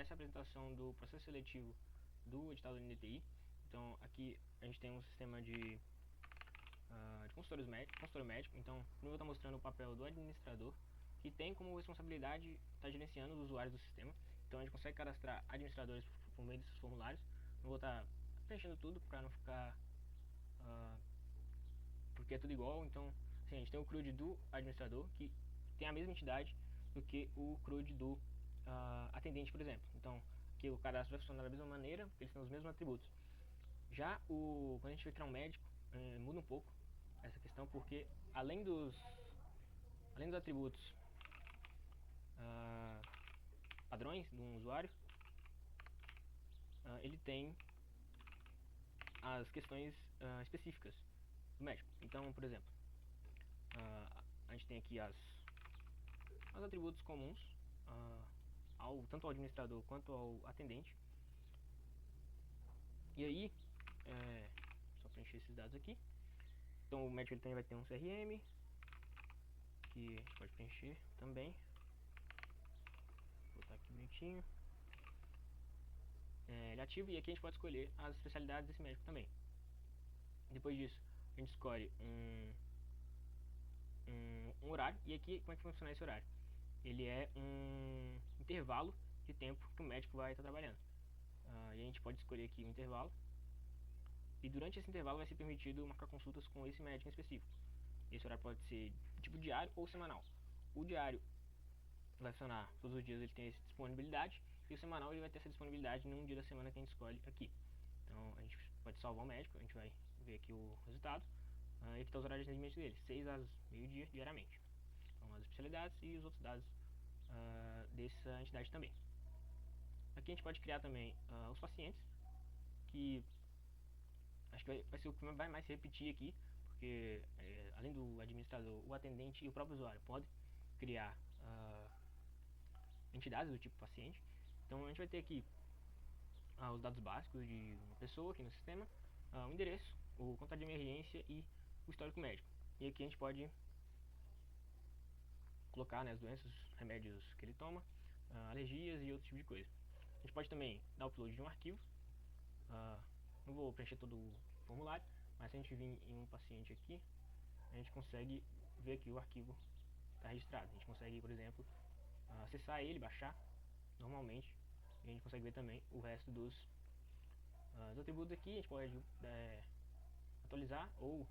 essa é a apresentação do processo seletivo do edital do NDTI. Então aqui a gente tem um sistema de consultor médico. Então eu vou estar mostrando o papel do administrador, que tem como responsabilidade estar gerenciando os usuários do sistema. Então a gente consegue cadastrar administradores por meio desses formulários. Não vou estar preenchendo tudo para não ficar porque é tudo igual. Então assim, a gente tem o CRUD do administrador, que tem a mesma entidade do que o CRUD do atendente, por exemplo. Então aqui o cadastro vai funcionar da mesma maneira, porque eles têm os mesmos atributos. Já quando a gente vai criar um médico, muda um pouco essa questão, porque além dos atributos padrões de um usuário, ele tem as questões específicas do médico. Então, por exemplo, a gente tem aqui os atributos comuns tanto ao administrador quanto ao atendente. E aí, só preencher esses dados aqui. Então o médico ele também vai ter um CRM, que a gente pode preencher também. Vou botar aqui bonitinho. Ele é ativo, e aqui a gente pode escolher as especialidades desse médico também. Depois disso, a gente escolhe um horário, e aqui como é que funciona esse horário? Ele é um intervalo de tempo que o médico vai estar trabalhando. E a gente pode escolher aqui um intervalo, e durante esse intervalo vai ser permitido marcar consultas com esse médico em específico. Esse horário pode ser tipo diário ou semanal. O diário vai funcionar todos os dias, ele tem essa disponibilidade, e o semanal ele vai ter essa disponibilidade num dia da semana que a gente escolhe aqui. Então a gente pode salvar o médico, a gente vai ver aqui o resultado. E aqui está os horários de atendimento dele, 6 às meio-dia diariamente. Então as especialidades e os outros dados dessa entidade também. Aqui a gente pode criar também os pacientes, que acho que vai ser o que vai mais se repetir aqui, porque além do administrador, o atendente e o próprio usuário podem criar entidades do tipo paciente. Então a gente vai ter aqui os dados básicos de uma pessoa aqui no sistema, o endereço, o contato de emergência e o histórico médico. E aqui a gente pode colocar, né, as doenças, remédios que ele toma, alergias e outro tipo de coisa. A gente pode também dar o upload de um arquivo. Não vou preencher todo o formulário, mas se a gente vir em um paciente aqui, a gente consegue ver que o arquivo está registrado. A gente consegue, por exemplo, acessar ele, baixar normalmente, e a gente consegue ver também o resto dos atributos aqui. A gente pode atualizar ou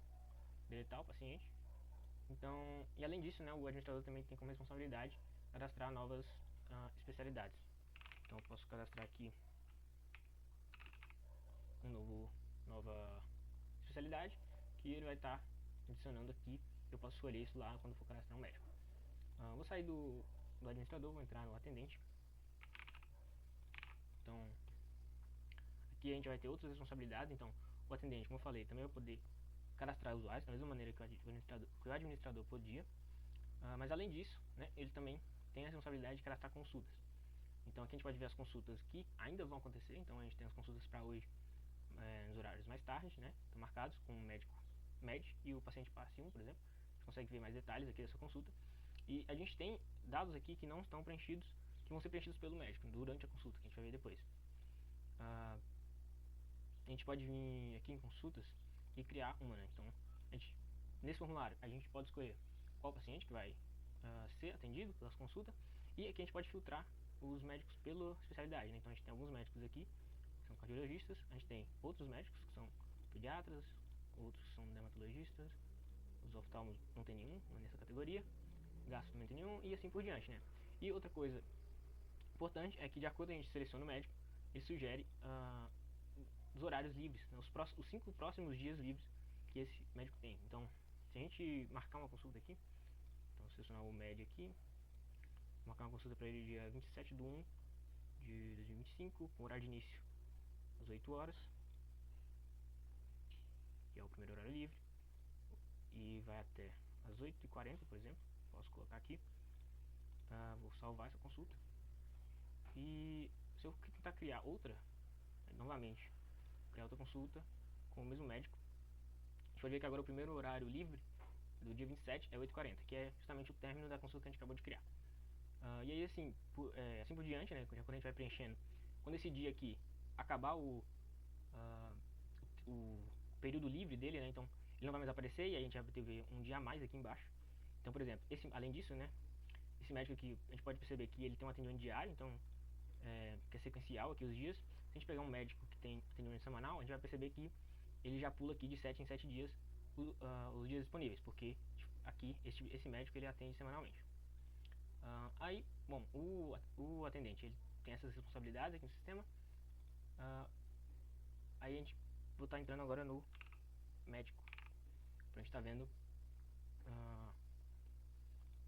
deletar o paciente. Então, e além disso, né, o administrador também tem como responsabilidade cadastrar novas especialidades. Então eu posso cadastrar aqui nova especialidade, que ele vai estar adicionando aqui. Eu posso escolher isso lá quando for cadastrar um médico. Vou sair do administrador, vou entrar no atendente. Então aqui a gente vai ter outras responsabilidades. Então o atendente, como eu falei, também vai poder cadastrar usuários da mesma maneira que o administrador podia. Mas além disso, né, ele também tem a responsabilidade de cadastrar consultas. Então aqui a gente pode ver as consultas que ainda vão acontecer. Então a gente tem as consultas para hoje nos horários mais tarde, né, estão marcados com o médico MED e o paciente passe 1, por exemplo. A gente consegue ver mais detalhes aqui dessa consulta. E a gente tem dados aqui que não estão preenchidos, que vão ser preenchidos pelo médico durante a consulta, que a gente vai ver depois. A gente pode vir aqui em consultas e criar uma, né? Então, nesse formulário, a gente pode escolher qual paciente que vai ser atendido pelas consultas, e aqui a gente pode filtrar os médicos pela especialidade, né? Então a gente tem alguns médicos aqui que são cardiologistas, a gente tem outros médicos que são pediatras, outros que são dermatologistas, os oftalmos não tem nenhum nessa categoria, gastro não tem nenhum, e assim por diante, né? E outra coisa importante é que, de acordo com a gente seleciona o médico, ele sugere os horários livres, né? Os 5 próximos dias livres que esse médico tem. Então, se a gente marcar uma consulta aqui, então selecionar o MED aqui, marcar uma consulta para ele dia 27/1 de 2025, com horário de início às 8 horas, que é o primeiro horário livre, e vai até às 8h40, por exemplo. Posso colocar aqui. Vou salvar essa consulta. E se eu tentar criar outra, novamente, criar outra consulta com o mesmo médico, a gente vai ver que agora o primeiro horário livre do dia 27 é 8h40, que é justamente o término da consulta que a gente acabou de criar. E aí assim por diante, né? Quando a gente vai preenchendo, quando esse dia aqui acabar uh, o período livre dele, né? Então ele não vai mais aparecer e aí a gente vai ter um dia a mais aqui embaixo. Então, por exemplo, além disso, né? Esse médico aqui, a gente pode perceber que ele tem um atendimento diário, então que é sequencial aqui os dias. Se a gente pegar um médico que tem atendimento semanal, a gente vai perceber que ele já pula aqui de 7 em 7 dias os dias disponíveis, porque aqui esse médico ele atende semanalmente. Aí, bom, o atendente ele tem essas responsabilidades aqui no sistema. Aí a gente vou estar entrando agora no médico, pra gente estar vendo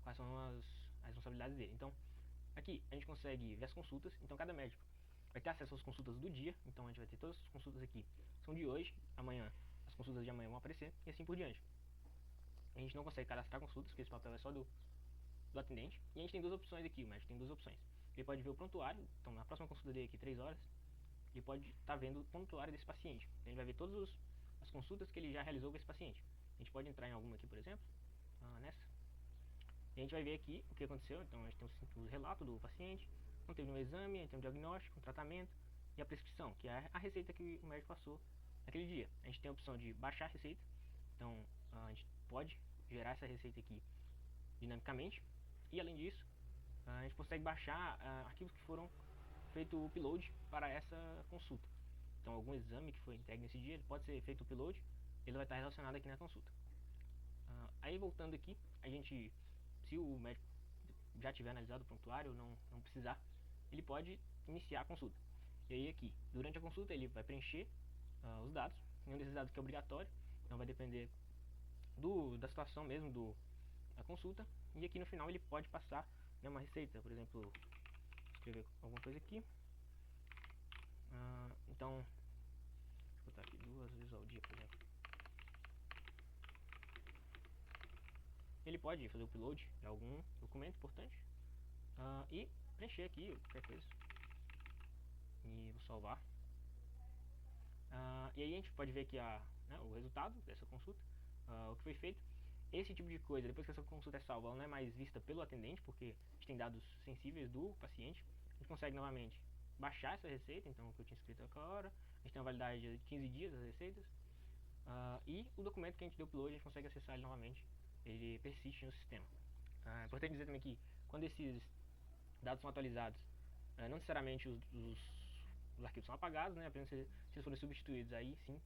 quais são as responsabilidades dele. Então, aqui a gente consegue ver as consultas. Então, cada médico vai ter acesso às consultas do dia. Então, a gente vai ter todas as consultas aqui são de hoje, amanhã as consultas de amanhã vão aparecer e assim por diante. A gente não consegue cadastrar consultas, porque esse papel é só do atendente. E a gente tem duas opções aqui, o médico tem duas opções. Ele pode ver o prontuário, então na próxima consulta dele aqui, 3 horas, ele pode estar vendo o prontuário desse paciente. Então, ele vai ver todas as consultas que ele já realizou com esse paciente. A gente pode entrar em alguma aqui, por exemplo, nessa. E a gente vai ver aqui o que aconteceu. Então a gente tem o relato do paciente, então teve um exame, a gente tem um diagnóstico, um tratamento e a prescrição, que é a receita que o médico passou naquele dia. A gente tem a opção de baixar a receita, então a gente pode gerar essa receita aqui dinamicamente. E além disso, a gente consegue baixar arquivos que foram feito o upload para essa consulta. Então algum exame que foi entregue nesse dia, ele pode ser feito o upload, ele vai estar relacionado aqui na consulta. Aí voltando aqui, a gente, se o médico já tiver analisado o prontuário, não precisar, ele pode iniciar a consulta. E aí aqui, durante a consulta, ele vai preencher os dados. Nenhum desses dados que é obrigatório, então vai depender da situação mesmo da consulta. E aqui no final ele pode passar, né, uma receita, por exemplo, escrever alguma coisa aqui. Então, vou botar aqui 2 vezes ao dia, por exemplo. Ele pode fazer o upload de algum documento importante e preencher aqui qualquer coisa. E vou salvar. E aí a gente pode ver aqui né, o resultado dessa consulta, o que foi feito. Esse tipo de coisa, depois que essa consulta é salva, ela não é mais vista pelo atendente, porque a gente tem dados sensíveis do paciente. A gente consegue novamente baixar essa receita, então o que eu tinha escrito aquela hora. A gente tem uma validade de 15 dias das receitas. E o documento que a gente deu upload, a gente consegue acessar ele novamente. Ele persiste no sistema. É importante dizer também que quando esses dados são atualizados, não necessariamente os arquivos são apagados, né? Apenas se eles forem substituídos, aí sim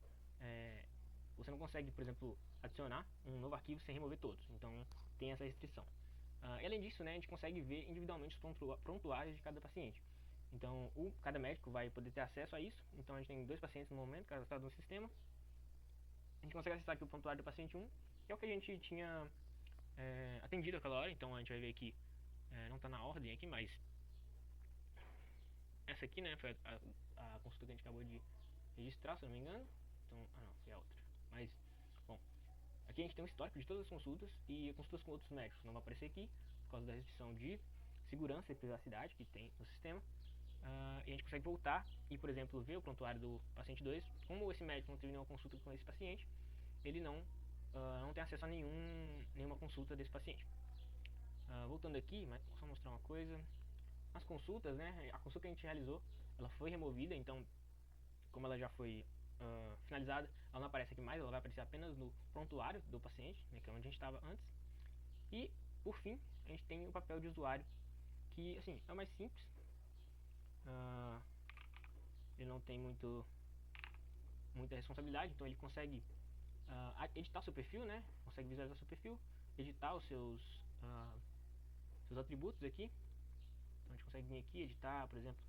você não consegue, por exemplo, adicionar um novo arquivo sem remover todos. Então tem essa restrição. E além disso, né, a gente consegue ver individualmente os prontuários de cada paciente. Então cada médico vai poder ter acesso a isso. Então a gente tem 2 pacientes no momento cadastrados no sistema. A gente consegue acessar aqui o prontuário do paciente 1, que é o que a gente tinha atendido aquela hora. Então a gente vai ver que não está na ordem aqui, mas essa aqui, né, foi a consulta que a gente acabou de registrar, se eu não me engano. Então, não, foi a outra. Mas, bom, aqui a gente tem um histórico de todas as consultas e consultas com outros médicos não vai aparecer aqui por causa da restrição de segurança e privacidade que tem no sistema. E a gente consegue voltar e, por exemplo, ver o prontuário do paciente 2. Como esse médico não teve nenhuma consulta com esse paciente, ele não tem acesso a nenhuma consulta desse paciente. Voltando aqui, mas só mostrar uma coisa. As consultas, né, a consulta que a gente realizou, ela foi removida, então como ela já foi finalizada, ela não aparece aqui mais, ela vai aparecer apenas no prontuário do paciente, né, que é onde a gente estava antes. E, por fim, a gente tem o papel de usuário, que, assim, é o mais simples. Ele não tem muita responsabilidade, então ele consegue editar o seu perfil, né, consegue visualizar o seu perfil, editar os seus atributos aqui. Então a gente consegue vir aqui, editar, por exemplo,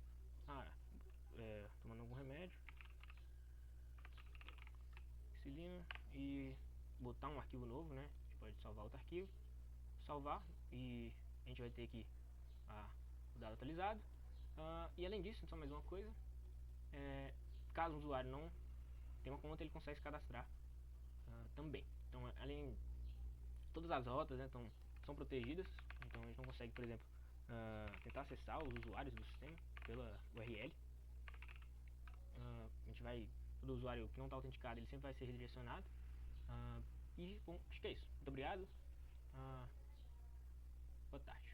tomando algum remédio, insulina, e botar um arquivo novo, né? A gente pode salvar outro arquivo, salvar, e a gente vai ter aqui o dado atualizado. E além disso, só mais uma coisa, caso o usuário não tenha uma conta, ele consegue se cadastrar também. Então, além todas as rotas, né, são protegidas, então a gente não consegue, por exemplo, tentar acessar os usuários do sistema pela URL. A gente vai, todo usuário que não está autenticado, ele sempre vai ser redirecionado. E bom, acho que é isso. Muito obrigado. Boa tarde.